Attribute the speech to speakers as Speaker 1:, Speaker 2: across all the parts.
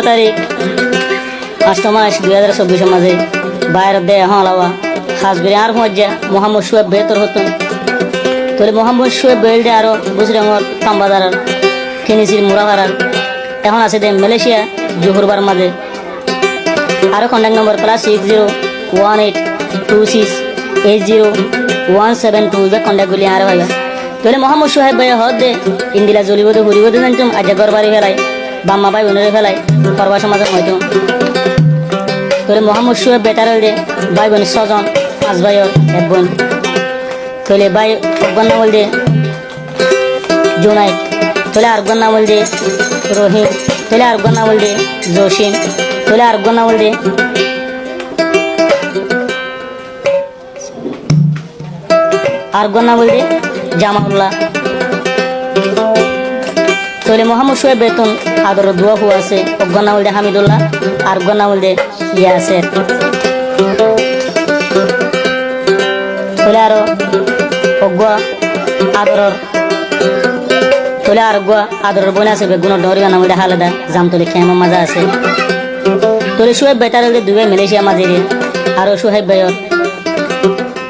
Speaker 1: তারিখ 8 মাস 2024 মাঝে বাইরের দে হলাওয়া খাসবিরে আর মজ্জা মোহাম্মদ শুয়েব বেতর হতো তোলে মোহাম্মদ শুয়েব বেলডে আরো বুঝরঙর তাম্বাদার কিনিসির মুরাহারার এখন আছে দে মালয়েশিয়া জোহরবার মাঝে আরো কন্ট্যাক্ট নম্বর +6018268017 কন্ট্যাক্ট গুলি আর ভাইয়া তোলে মোহাম্মদ সোহেব ভাই হদ দে ইন্দিলা জ্বলিব দে ঘুরিব দে জানতুম আজ গরবারি ফেলাই বাম্মা ভাই বোনের ফেলাই করবা সমাজের হয়তো তোলে মোহাম্মদ সোহেব বেটার দে ভাই বোন 6 জন 5 ভাইয়ের এক বোন তোলে ভাই একবার নাম দে জোনাই তোলে আরেকবার নাম দে রহিম তোলে আরেকবার নাম দে জসিম তোলে আরেকবার নাম দে আরেকবার নাম দে জামাউল্লাহ তোলে মোহাম্মদ সোহেব বেতন আদর দোয়া হু আছে অজ্ঞান নাম দে হামিদুল্লাহ আর অজ্ঞান নাম দে ইয়াসের তোলে আরো অজ্ঞ আদরর তোলে আর অজ্ঞ আদরর বোন আছে বেগুন ডরিয়া নাম দে হালাদা জাম তোলে খেমা মাজা আছে তোলে সোহেব বেটার দে দুবে মালয়েশিয়া মাঝে আরো সোহেব ভাইয়র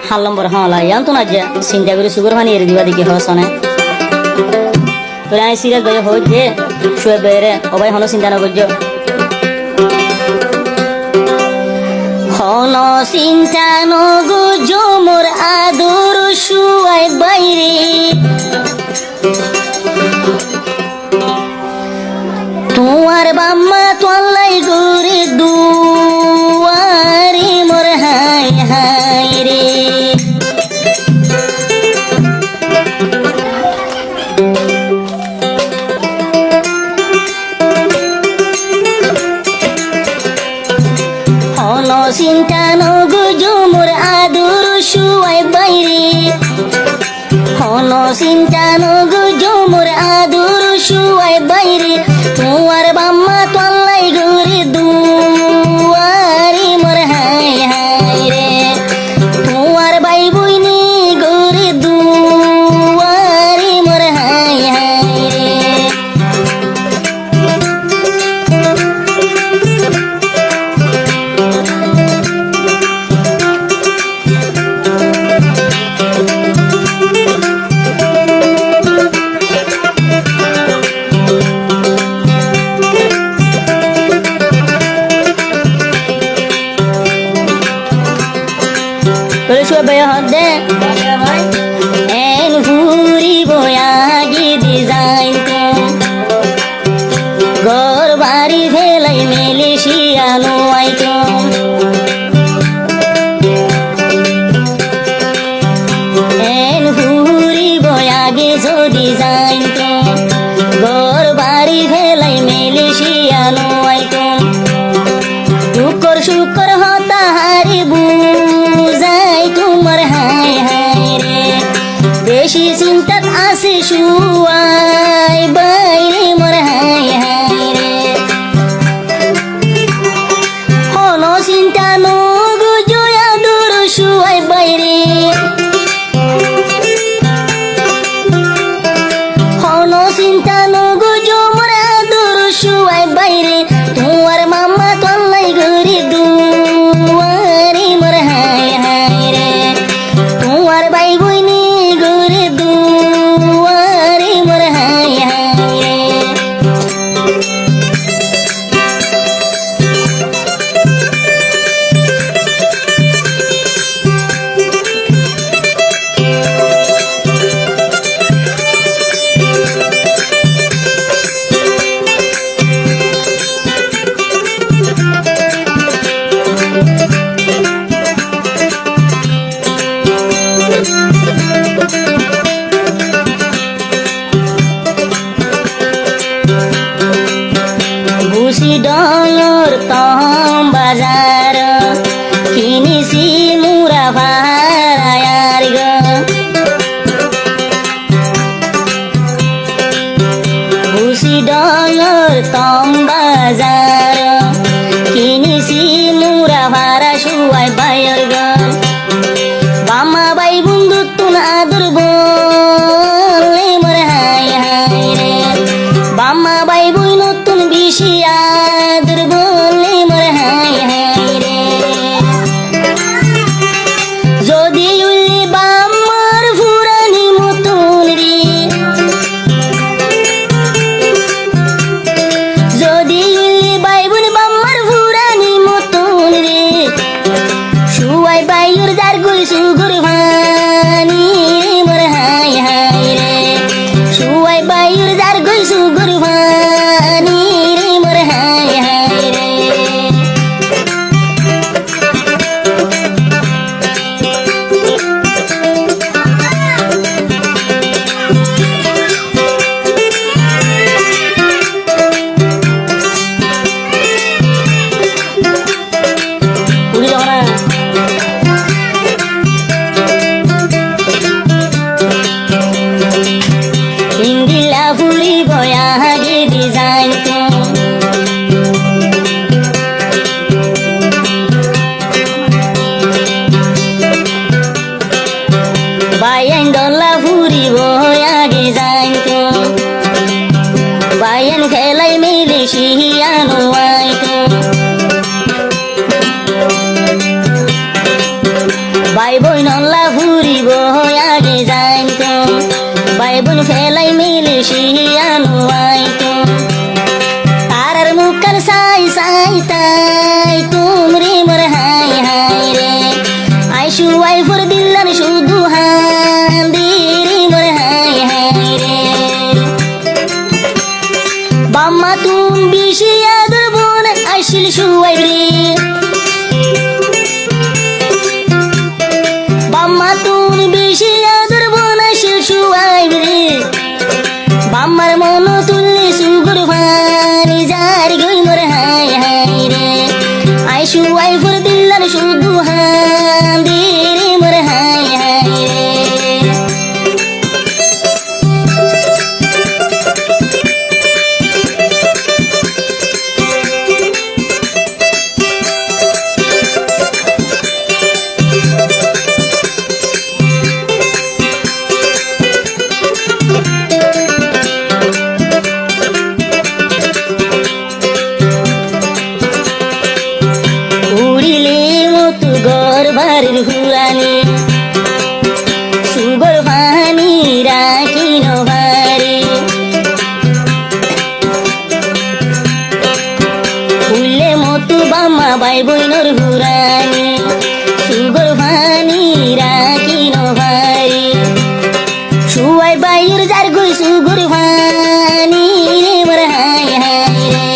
Speaker 1: হাল নম্বর হলা ইয়ান তো না যা চিন্তা করে সুগর পানি এর দিবা দেখি হসনে তোরা আই সিরিয়াস ভাই হই যে সোহেব ভাইরে ও ভাই হনো চিন্তা না করছো হনো চিন্তা নগুজো মোর আদর শুয়াই বাইরে তোমার বাম্মা তোলাই গরে দুয়ারে মোর হাই হাই রে হনো চিন্তা নগুজো মোর আদর শুয়াই বাইরে হনো চিন্তা নগুজো মোর আদর শুয়াই বাইরে তোমার বাম্মা তোলাই গরে দুয়ারে মোর হাই হাই রে তোমার ভাই বইনি গরে দুয়ারে মোর হাই হাই রে তোলে সোহেব ভাই হদ দে এন ঘুরি বয়াগি ডিজাইন তো ঘর বাড়ি ফেলাই মালয়েশিয়া নোয়াই তো এন ঘুরি বয়াগি যদি যাইন তো ঘর বাড়ি ফেলাই মালয়েশিয়া নোয়াই তো শুকর শুকর হতা হারি বুঝাই তোমার হাই হাই রে বেশি চিন্তাত আছে শুয়াই বাইরে মোর হাই হাই রে হনো চিন্তা নগুজো আদর শুয়াই বাইরে হনো চিন্তা নগুজো মোর আদর শুয়াই বাইরে তোমার মাম্মা তোলাই গরি দুয়ারে মোর হাই হাই রে তোমার ভাই বইনি গরি দুয়ারে মোর হাই হাই রে বুসি ডলর তম বাজার কিনিসি মুরা ভাড়ায়ার গ বুসি ডলর তম বাজার কিনিসি মুরা ভাড়া শুয়াই বাইর গ বাম্মা বাই বন্ধু তুন আদর বলে মোর হাই হাই রে বাম্মা বাই বই নতুন বিশিয়া শুয়াই বাইর যার গই সুগুর ভানি রে মোর হায় হায় রে Bayan dola puri boya design to Bayan khelai mili shihiano ai to Bai boy dola puri boya design to Bai bun khelai mili shihiano ai to Tarar mukan sai sai tai tumri mor hai hai re Aishu ai fur dillan shudu handiri mor hai hai re Bamma tum bishi adur bon ashil shuai bre Bamma tum bishi adur bon ashil shuai bre Bammar mono tulli sugur fani jar goi mor hai hai re Aishu ai fur dillan shudu handiri mor hai hai re বাড়ির হুরানি সুগর পানি রাখিন ভারি ফুলে মতো বাম্মা by বইনর হুরানি সুগর পানি রাখিন ভারি Shuai বাইর যার গই সুগর পানি রে মোর হাই হাই রে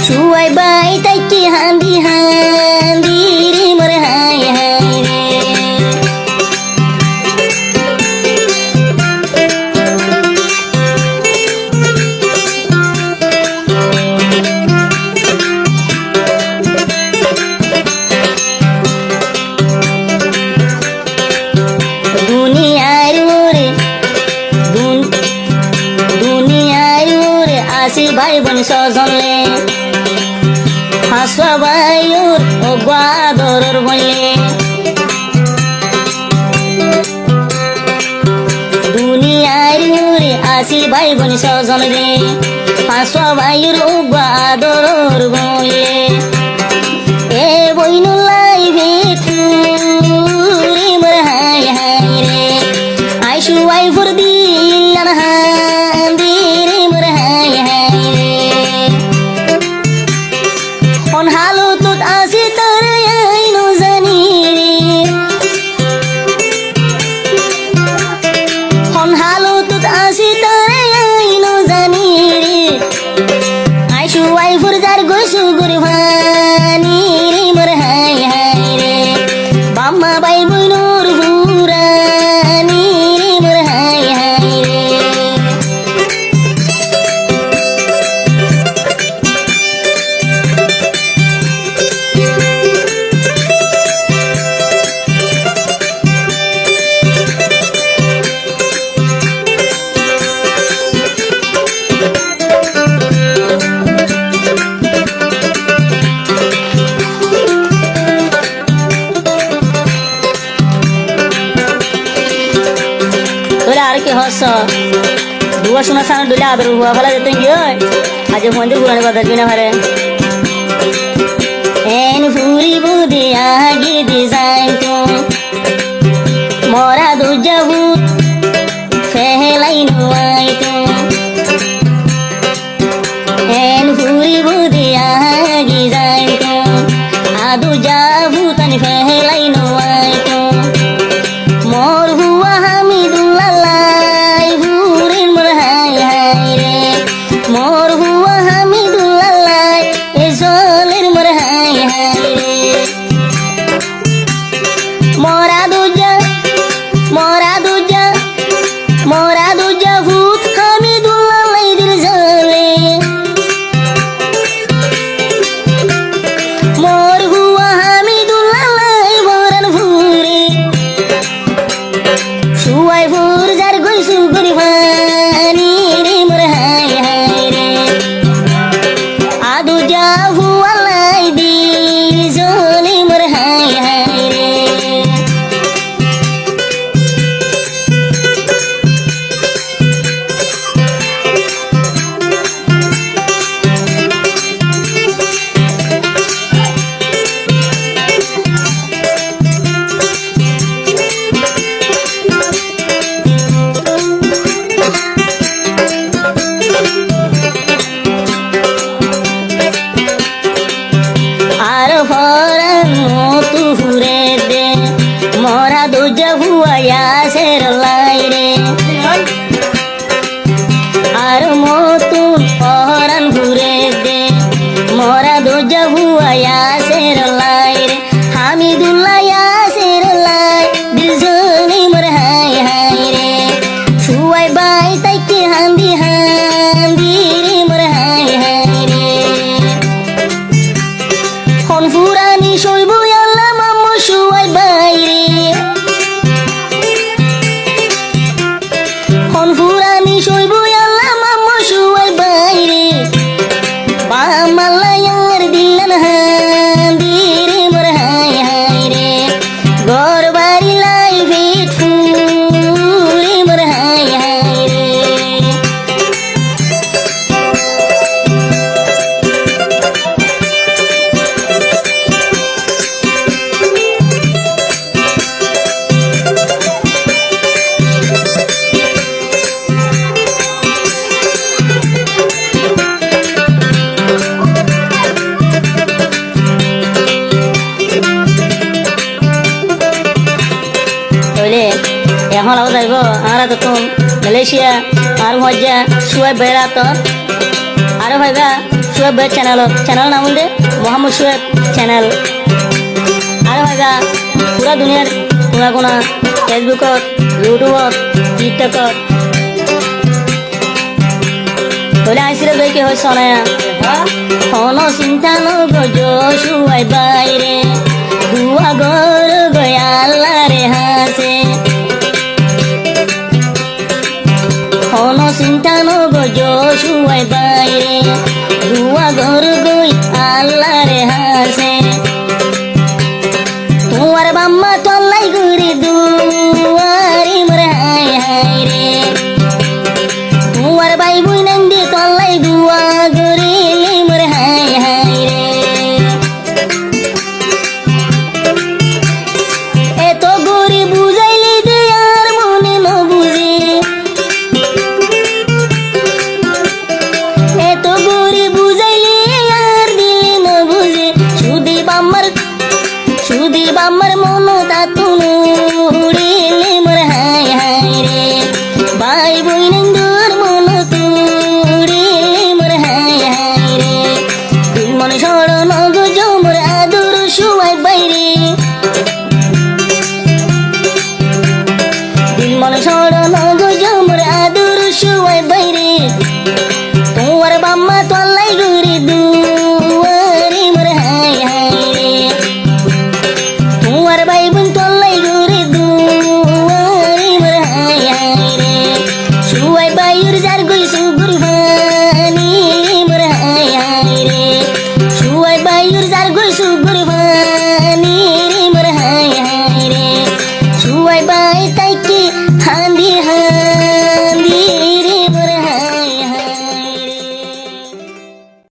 Speaker 1: শুয়াই বাই তাইকি হান্দি হান্দি রে মোর হাই হাই রে দুনিয়ার ওরে দুনিয়ার ওরে আসি ভাই বোন সজলে হাসা ভাইয়ুর অগাদরর বলে দুনিয়ার ওরে আসি ভাই বোন সজল রে হাসা ভাইয়ুর অগাদরর বলে এ বইনু লাইভে তুরি মোর হাই হাই রে আইসু আই ফুর দিলান হান্দি রে মোর হাই হাই রে On halu tut asi tarayai no zaniri On halu tut asi tarayai no zaniri Aishu ai furjar goi sugur bhani re mor hai hai re Bamma bai buinur hurani re mor hai hai re Dua suna sana dulu ada dua kala jatuh dia, aja mandir bulan badan bina hari. En puri budi agi design tu, mora do jabu, fehelai nuai tu. En puri budi agi design tu, adu jabu tan fehelai nuai tu. Mor hua hamidullah lai hurin murha আর মতুন পহরান ঘুরে দে মোরা দোজা ভুয়া সের লাই রে হামিদুল্লাহ সের লাই দিল Johnny মোর high high রে ছুয়াই by তাইকে হান্দি হান্দি রে মোর হাই হাই রে হন ফুরানি শৈব আল্লাহ মাম্মু ছুয়াই বাই রে হন ফুরানি শৈব আল্লাহ মাম্মু ছুয়াই বাই রে বামালায়ার দিলান হান্দি রে মোর হাই হাই রে ঘর বাড়ি লাই ভিট ফুরি মোর হাই হাই রে তাহলে এখন আবার যাইব আমরা তো মালয়েশিয়া আর মজ্জা সুয়েব বেড়া তো আরো ভাইবা সুয়েব বের চ্যানেল নাম দে মোহাম্মদ সুয়েব চ্যানেল আরো ভাইবা পুরা দুনিয়ার কোনা কোনা ফেসবুকত ইউটিউবত টিকটকত তাহলে আইসিলে যাই কি হয়েছে না কোনো চিন্তা নগজ সুয়াই বাইরে দুয়া গর গয়াল্লা রে হাসে কোনো চিন্তা নগজ সুয়াই বাইরে দুয়া গর গই আল্লাহ রে হাসে তোমার বাম্মা তল্লাই ঘুরি দুয়ারি মোর হাই হাই রে তোমার ভাই বুই নন্দি তল্লাই দুয়া গরিলি মোর হাই হাই রে এত গরি বুঝাইলি দে আর মনে ন বুঝে এত গরি বুঝাইলি আর দিলি ন বুঝে সুদি বাম্মার মন তাতুনু উড়িলি মোর হাই হাই রে ভাই বই নন্দুর মন তুড়িলি মোর হাই হাই রে দিল মন সড় নগজ মোর আদর সুয়াই বাইরে দিল মন সড় নগজ মোর আদর সুয়াই বাইরে